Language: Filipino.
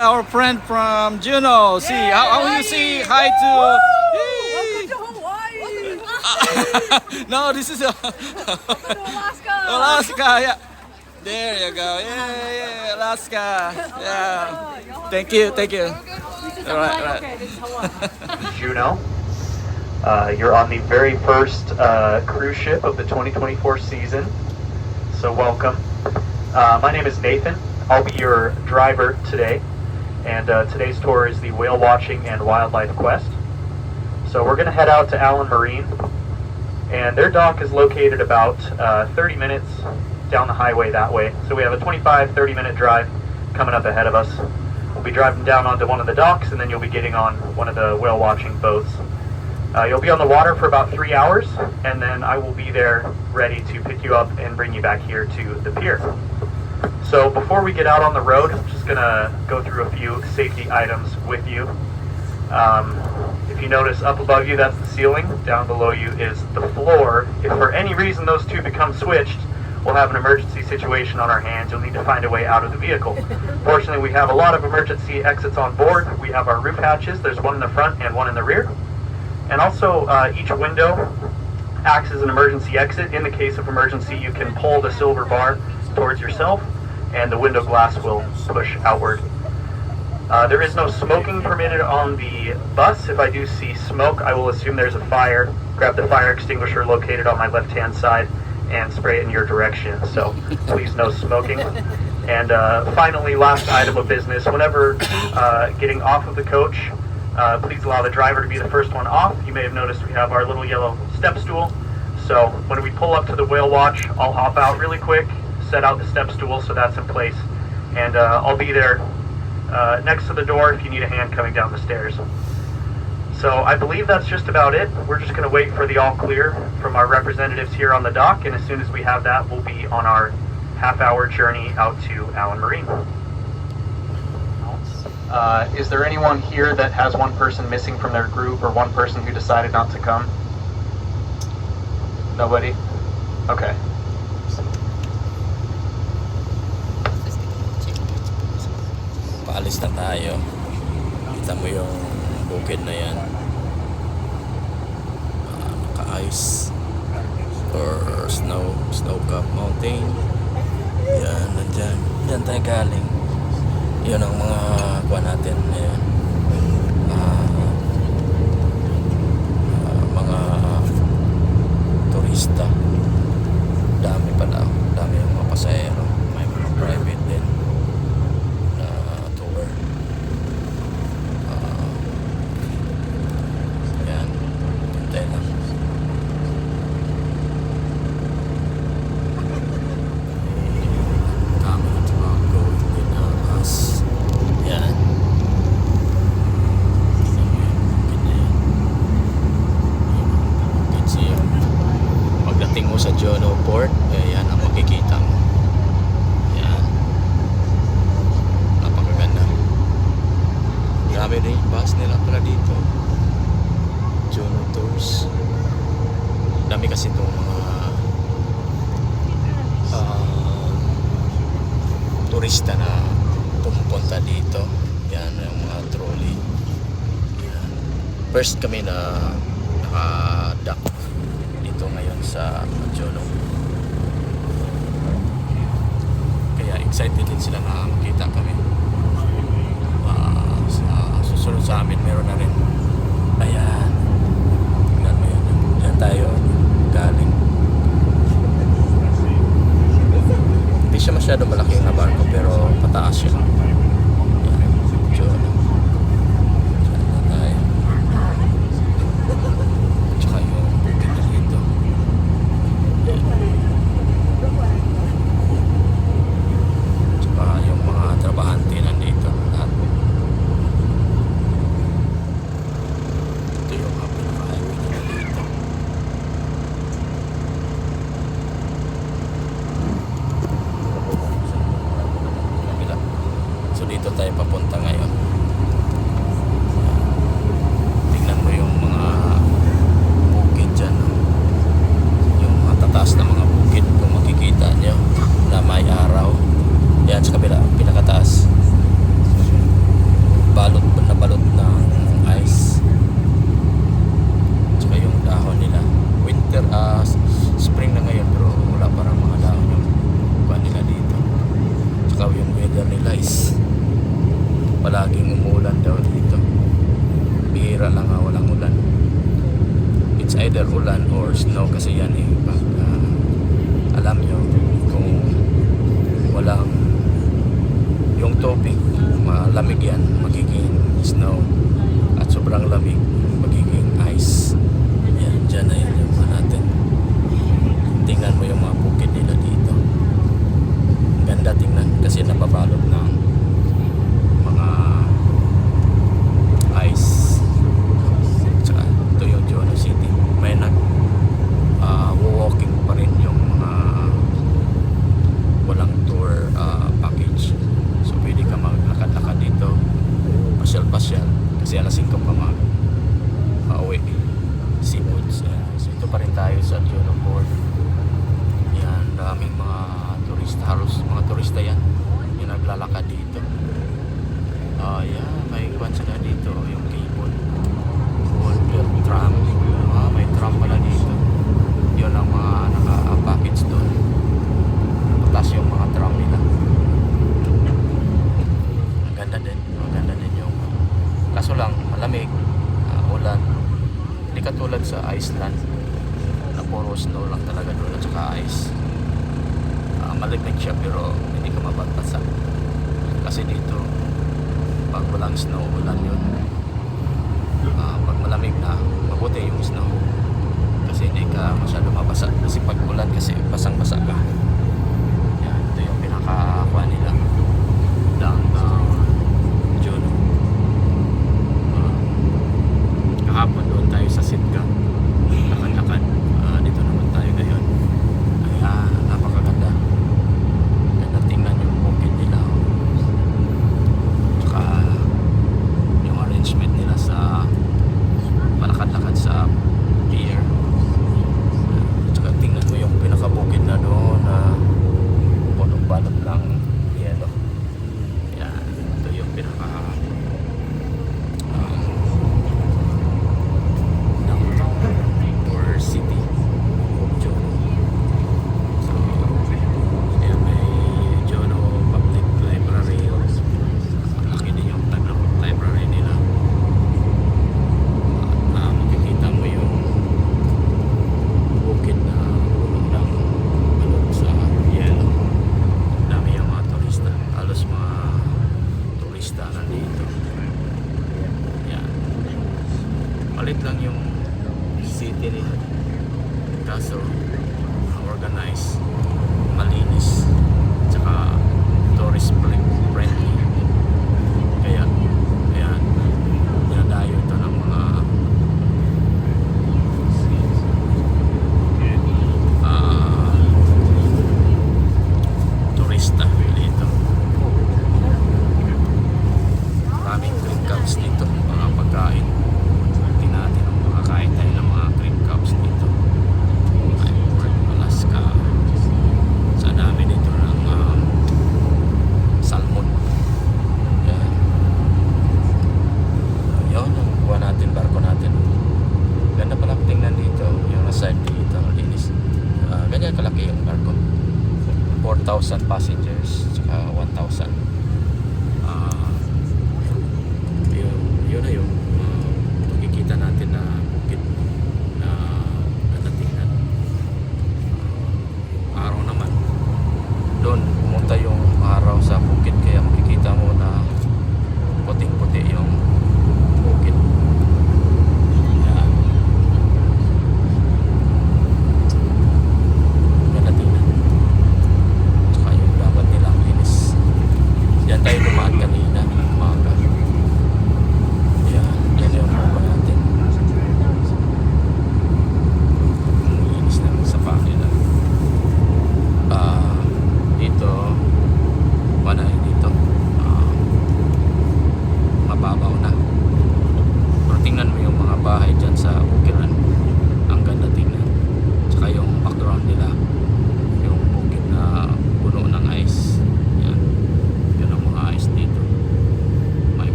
Our friend from Juneau. See, how you say hi to? Welcome to Hawaii. No, this is Welcome to Alaska. Alaska. Yeah, there you go. Yeah, Alaska. Yeah. Thank you. This is Alright, Hawaii. alright. Okay, this is Hawaii. Juneau. You're on the very first cruise ship of the 2024 season, so welcome. My name is Nathan. I'll be your driver today, and today's tour is the Whale Watching and Wildlife Quest. So we're going to head out to Allen Marine, and their dock is located about 30 minutes down the highway that way. So we have a 25-30 minute drive coming up ahead of us. We'll be driving down onto one of the docks, and then you'll be getting on one of the whale watching boats. You'll be on the water for about 3 hours, and then I will be there ready to pick you up and bring you back here to the pier. So before we get out on the road, I'm just going to go through a few safety items with you. If you notice up above you, that's the ceiling. Down below you is the floor. If for any reason those two become switched, we'll have an emergency situation on our hands. You'll need to find a way out of the vehicle. Fortunately, we have a lot of emergency exits on board. We have our roof hatches. There's one in the front and one in the rear. And also, each window acts as an emergency exit. In the case of emergency, you can pull the silver bar towards yourself, and the window glass will push outward. There is no smoking permitted on the bus. If I do see smoke, I will assume there's a fire. Grab the fire extinguisher located on my left-hand side and spray it in your direction. So please, no smoking. And finally, last item of business, whenever getting off of the coach, please allow the driver to be the first one off. You may have noticed we have our little yellow step stool. So when we pull up to the Whale Watch, I'll hop out really quick, set out the step stool so that's in place, and I'll be there next to the door if you need a hand coming down the stairs. So I believe that's just about it. We're just going to wait for the all clear from our representatives here on the dock, and as soon as we have that, we'll be on our half-hour journey out to Allen Marine. Is there anyone here that has one person missing from their group, or one person who decided not to come? Nobody? Okay. Paalis na tayo. Kita mo yung bukid na yan. Naka-ice or snow-capped mountain. Yan, nandyan. Yan tayo galing. Yun ang mga kuha natin. Ayan. Mga turista. Dami pala. Dami yung mga pasahero. May mga private din na tour. Ayan. Hintay lang. Dami na tumago. Pinakas. Yan. Pagdating mo sa Juneau Port, yan ang makikita mo. Yan. Napakaganda. Grabe din yung bus nila pala dito. Juneau Tours. Dami kasi itong mga turista na pumupunta dito. Yan yung mga trolley. Yan. First kami na naka-dock dito ngayon sa Juneau. Kaya excited din sila na makita kami. Sa susunod sa amin meron na rin. Ayan. Tingnan mo yun. Yan tayo galing. Hindi siya masyado malaki na barko pero pataas siya. Yan. Juneau. Diyan na tayo. Tsaka yung bukid na dito. Tsaka yung mga trabahante nandito. Lahat. Ito yung mga pinaka-highway nila dito. Kabila. So dito tayo papunta ngayon. Tingnan mo yung mga bukid dyan. Yung mga tataas na mga bukid kung makikita nyo na may araw. Yan sa kabila, pinakataas. palaging umulan daw dito. Bihira lang walang ulan. It's either ulan or snow kasi yan eh. Pag alam nyo, kung walang yung tubig, malamig yan, magiging snow. At sobrang lamig, magiging ice. Yan, dyan na yan yung natin. Tingnan mo yung mga bukid nila dito. Ganda tingnan kasi napabalot ng mga ice. Tsaka ito yung Jono City. May walking pa rin yung mga walang tour package. So pwede ka maglakad-lakad dito, pasyal-pasyal kasi alas 5 pa pauwi. Seafoods. So ito pa rin tayo sa Jono Port. Yan, daming mga turista, halos mga turista yan yung naglalakad dito. Yan, may kwan sila dito, yung cable built tram. May tram pala dito. Yun ang mga naka-package doon. Patas yung mga tram nila. Ang ganda din yung kaso lang malamig, ulan. Hindi katulad sa Iceland na puro snow lang talaga doon at saka ice. Malamig siya pero hindi ka mabagpasa kasi dito pag walang snow, ulan yun. Pag malamig na, mabuti yung snow kasi hindi ka masyado mabasa kasi pag ulan kasi basang-basa ka. Yan, ito yung pinakakuha nila downtown Jono. Kahapon doon tayo sa Sitka, lakad-lakad. Dito naman tayo ngayon. Ayan, napakaganda. Ganda tingnan yung bukid nila. Tsaka yung arrangement nila sa palakad-lakad sa pier. Tsaka tingnan mo yung pinakabukid na doon na punong-balot ng yelo. Yan, ito yung pinaka or city of Jono. So, yan may Jono Public Library. Laki din yung library nila. Makikita mo yung bukid na puno ng balot sa yelo. Dami yung mga turista. Halos mga turista nandito. Yan. Malit lang yung city nila. Kaso organized, malinis, tsaka tourist friendly.